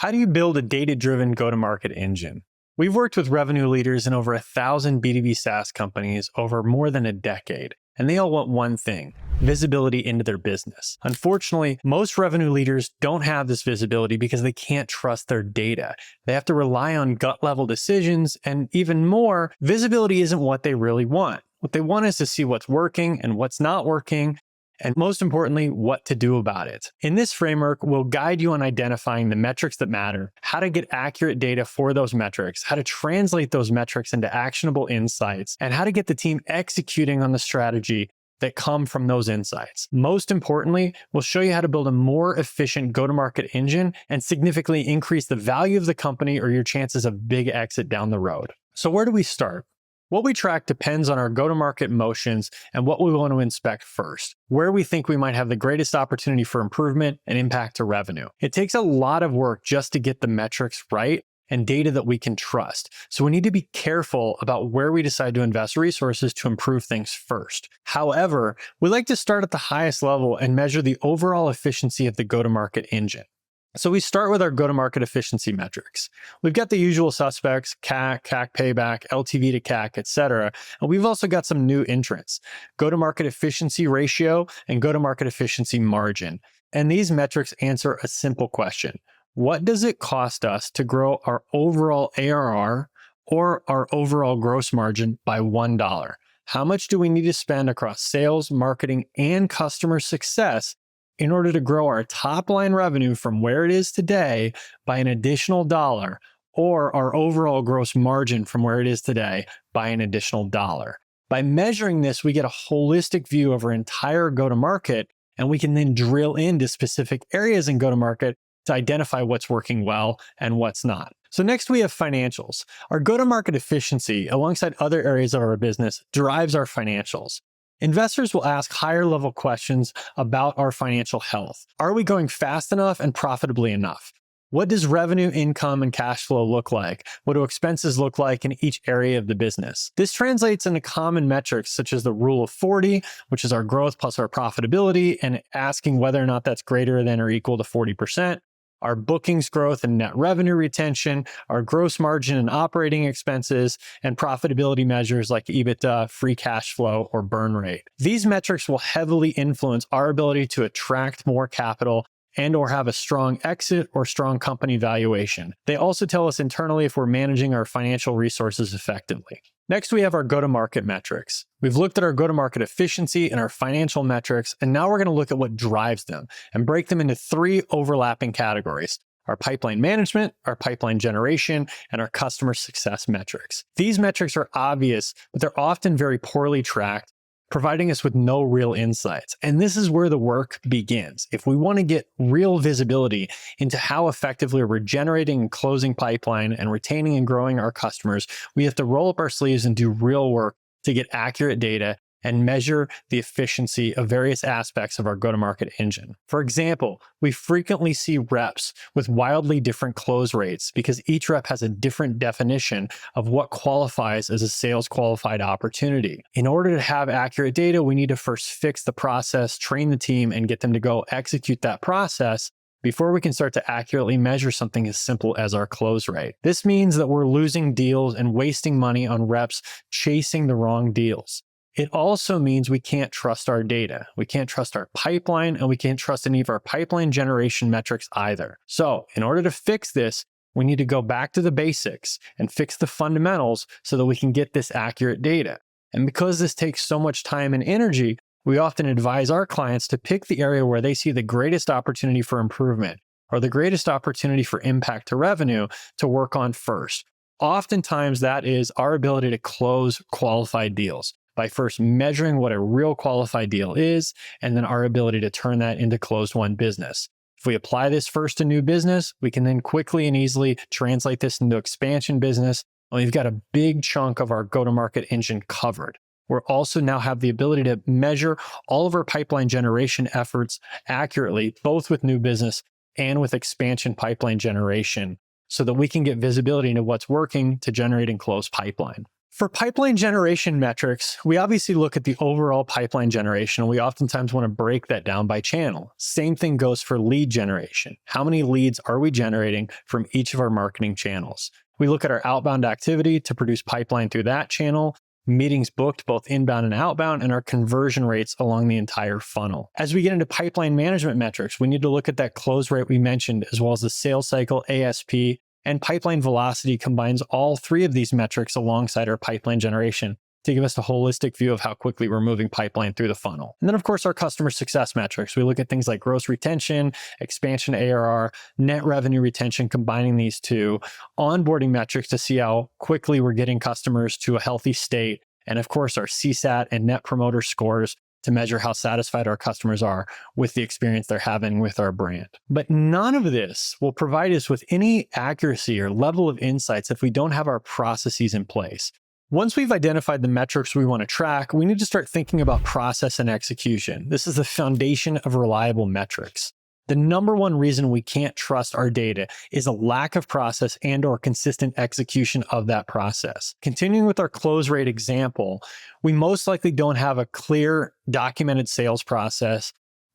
How do you build a data-driven go-to-market engine? We've worked with revenue leaders in over 1,000 B2B SaaS companies over more than a decade, and they all want one thing: visibility into their business. Unfortunately, most revenue leaders don't have this visibility because they can't trust their data. They have to rely on gut-level decisions, and even more, visibility isn't what they really want. What they want is to see what's working and what's not working, and most importantly, what to do about it. In this framework, we'll guide you on identifying the metrics that matter, how to get accurate data for those metrics, how to translate those metrics into actionable insights, and how to get the team executing on the strategy that come from those insights. Most importantly, we'll show you how to build a more efficient go-to-market engine and significantly increase the value of the company or your chances of big exit down the road. So where do we start? What we track depends on our go-to-market motions and what we want to inspect first, where we think we might have the greatest opportunity for improvement and impact to revenue. It takes a lot of work just to get the metrics right and data that we can trust. So we need to be careful about where we decide to invest resources to improve things first. However, we like to start at the highest level and measure the overall efficiency of the go-to-market engine. So we start with our go-to-market efficiency metrics. We've got the usual suspects: CAC, CAC payback, LTV to CAC, etc. And we've also got some new entrants: go-to-market efficiency ratio and go-to-market efficiency margin. And these metrics answer a simple question: what does it cost us to grow our overall ARR or our overall gross margin by $1? How much do we need to spend across sales, marketing, and customer success in order to grow our top line revenue from where it is today by an additional $1, or our overall gross margin from where it is today by an additional $1? By measuring this, we get a holistic view of our entire go-to-market, and we can then drill into specific areas in go-to-market to identify what's working well and what's not. So next we have financials. Our go-to-market efficiency, alongside other areas of our business, drives our financials. Investors will ask higher level questions about our financial health. Are we going fast enough and profitably enough? What does revenue, income, and cash flow look like? What do expenses look like in each area of the business? This translates into common metrics such as the rule of 40, which is our growth plus our profitability, and asking whether or not that's greater than or equal to 40%. Our bookings growth and net revenue retention, our gross margin and operating expenses, and profitability measures like EBITDA, free cash flow, or burn rate. These metrics will heavily influence our ability to attract more capital and or have a strong exit or strong company valuation. They also tell us internally if we're managing our financial resources effectively. Next, we have our go-to-market metrics. We've looked at our go-to-market efficiency and our financial metrics, and now we're going to look at what drives them and break them into 3 overlapping categories: our pipeline management, our pipeline generation, and our customer success metrics. These metrics are obvious, but they're often very poorly tracked, providing us with no real insights. And this is where the work begins. If we want to get real visibility into how effectively we're generating and closing pipeline and retaining and growing our customers, we have to roll up our sleeves and do real work to get accurate data and measure the efficiency of various aspects of our go-to-market engine. For example, we frequently see reps with wildly different close rates because each rep has a different definition of what qualifies as a sales qualified opportunity. In order to have accurate data, we need to first fix the process, train the team, and get them to go execute that process before we can start to accurately measure something as simple as our close rate. This means that we're losing deals and wasting money on reps chasing the wrong deals. It also means we can't trust our data. We can't trust our pipeline, and we can't trust any of our pipeline generation metrics either. So in order to fix this, we need to go back to the basics and fix the fundamentals so that we can get this accurate data. And because this takes so much time and energy, we often advise our clients to pick the area where they see the greatest opportunity for improvement or the greatest opportunity for impact to revenue to work on first. Oftentimes, that is our ability to close qualified deals by first measuring what a real qualified deal is, and then our ability to turn that into closed won business. If we apply this first to new business, we can then quickly and easily translate this into expansion business, and we've got a big chunk of our go-to-market engine covered. We also now have the ability to measure all of our pipeline generation efforts accurately, both with new business and with expansion pipeline generation, so that we can get visibility into what's working to generate and close pipeline. For pipeline generation metrics, we obviously look at the overall pipeline generation, and we oftentimes want to break that down by channel. Same thing goes for lead generation. How many leads are we generating from each of our marketing channels? We look at our outbound activity to produce pipeline through that channel, meetings booked both inbound and outbound, and our conversion rates along the entire funnel. As we get into pipeline management metrics, we need to look at that close rate we mentioned, as well as the sales cycle, ASP, and pipeline velocity combines all three of these metrics alongside our pipeline generation to give us a holistic view of how quickly we're moving pipeline through the funnel. And then, of course, our customer success metrics. We look at things like gross retention, expansion ARR, net revenue retention, combining these two, onboarding metrics to see how quickly we're getting customers to a healthy state, and of course, our CSAT and net promoter scores to measure how satisfied our customers are with the experience they're having with our brand. But none of this will provide us with any accuracy or level of insights if we don't have our processes in place. Once we've identified the metrics we want to track, we need to start thinking about process and execution. This is the foundation of reliable metrics. The number one reason we can't trust our data is a lack of process and/or consistent execution of that process. Continuing with our close rate example, we most likely don't have a clear, documented sales process,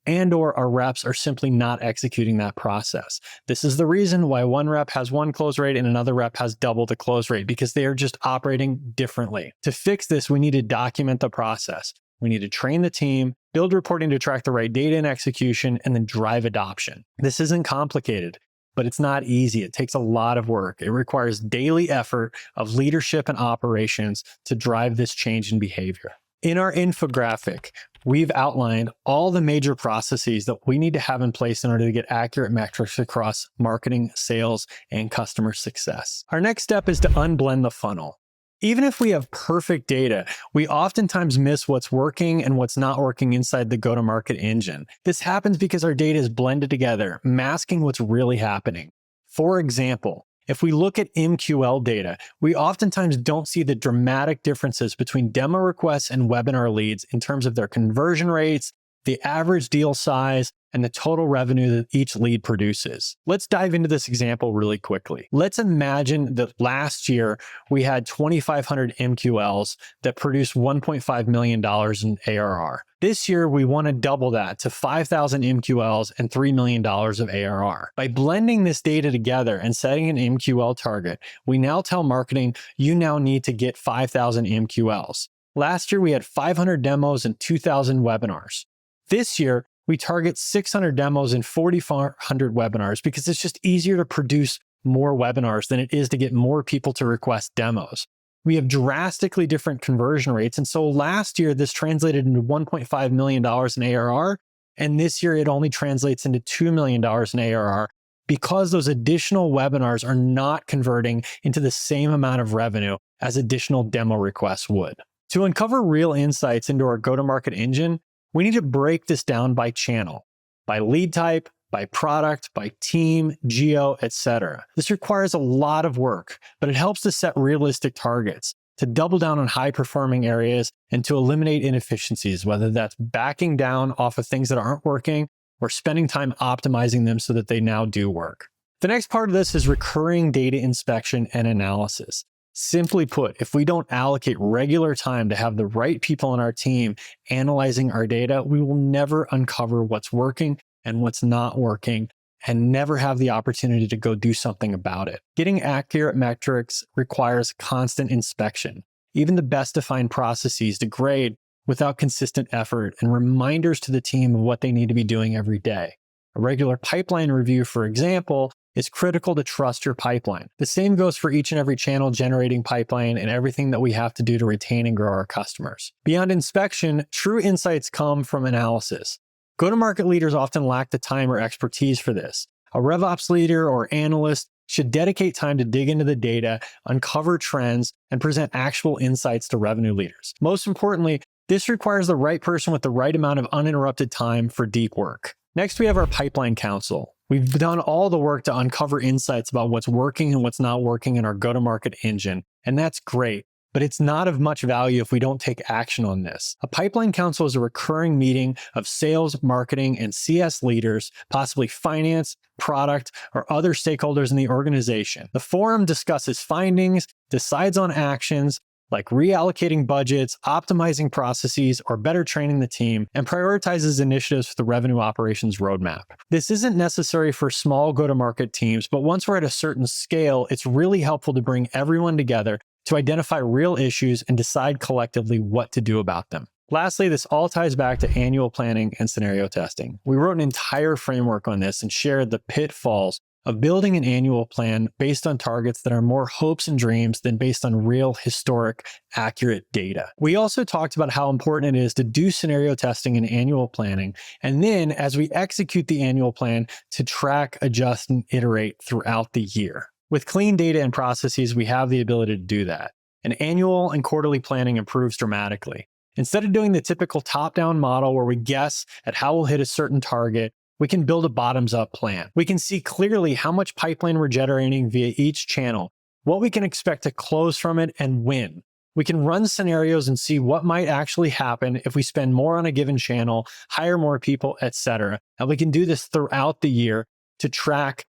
and/or our reps are simply not executing that process. This is the reason why one rep has one close rate and another rep has double the close rate, because they are just operating differently. To fix this, we need to document the process. We need to train the team, build reporting to track the right data and execution, and then drive adoption. This isn't complicated, but it's not easy. It takes a lot of work. It requires daily effort of leadership and operations to drive this change in behavior. In our infographic, we've outlined all the major processes that we need to have in place in order to get accurate metrics across marketing, sales, and customer success. Our next step is to unblend the funnel. Even if we have perfect data, we oftentimes miss what's working and what's not working inside the go-to-market engine. This happens because our data is blended together, masking what's really happening. For example, if we look at MQL data, we oftentimes don't see the dramatic differences between demo requests and webinar leads in terms of their conversion rates, the average deal size, and the total revenue that each lead produces. Let's dive into this example really quickly. Let's imagine that last year we had 2,500 MQLs that produced $1.5 million in ARR. This year, we want to double that to 5,000 MQLs and $3 million of ARR. By blending this data together and setting an MQL target, we now tell marketing, you now need to get 5,000 MQLs. Last year, we had 500 demos and 2,000 webinars. This year, we target 600 demos and 4,400 webinars because it's just easier to produce more webinars than it is to get more people to request demos. We have drastically different conversion rates. And so last year, this translated into $1.5 million in ARR. And this year, it only translates into $2 million in ARR because those additional webinars are not converting into the same amount of revenue as additional demo requests would. To uncover real insights into our go-to-market engine, we need to break this down by channel, by lead type, by product, by team, geo, etc. This requires a lot of work, but it helps to set realistic targets, to double down on high-performing areas, and to eliminate inefficiencies, whether that's backing down off of things that aren't working or spending time optimizing them so that they now do work. The next part of this is recurring data inspection and analysis. Simply put, if we don't allocate regular time to have the right people on our team analyzing our data, we will never uncover what's working and what's not working, and never have the opportunity to go do something about it. Getting accurate metrics requires constant inspection. Even the best defined processes degrade without consistent effort and reminders to the team of what they need to be doing every day. A regular pipeline review, for example, is critical to trust your pipeline. The same goes for each and every channel generating pipeline and everything that we have to do to retain and grow our customers. Beyond inspection, true insights come from analysis. Go-to-market leaders often lack the time or expertise for this. A RevOps leader or analyst should dedicate time to dig into the data, uncover trends, and present actual insights to revenue leaders. Most importantly, this requires the right person with the right amount of uninterrupted time for deep work. Next, we have our pipeline council. We've done all the work to uncover insights about what's working and what's not working in our go-to-market engine, and that's great, but it's not of much value if we don't take action on this. A pipeline council is a recurring meeting of sales, marketing, and CS leaders, possibly finance, product, or other stakeholders in the organization. The forum discusses findings, decides on actions, like reallocating budgets, optimizing processes, or better training the team, and prioritizes initiatives for the revenue operations roadmap. This isn't necessary for small go-to-market teams, but once we're at a certain scale, it's really helpful to bring everyone together to identify real issues and decide collectively what to do about them. Lastly, this all ties back to annual planning and scenario testing. We wrote an entire framework on this and shared the pitfalls of building an annual plan based on targets that are more hopes and dreams than based on real, historic, accurate data. We also talked about how important it is to do scenario testing and annual planning, and then as we execute the annual plan, to track, adjust, and iterate throughout the year. With clean data and processes, we have the ability to do that. And annual and quarterly planning improves dramatically. Instead of doing the typical top-down model where we guess at how we'll hit a certain target, we can build a bottoms-up plan. We can see clearly how much pipeline we're generating via each channel, what we can expect to close from it, and when. We can run scenarios and see what might actually happen if we spend more on a given channel, hire more people, etc. And we can do this throughout the year to track,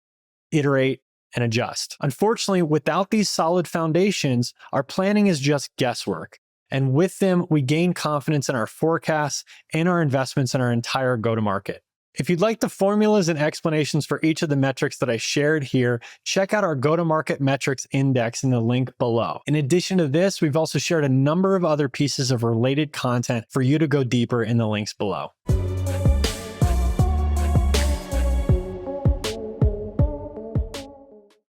iterate, and adjust. Unfortunately, without these solid foundations, our planning is just guesswork. And with them, we gain confidence in our forecasts and our investments in our entire go-to-market. If you'd like the formulas and explanations for each of the metrics that I shared here, check out our go-to-market metrics index in the link below. In addition to this, we've also shared a number of other pieces of related content for you to go deeper in the links below.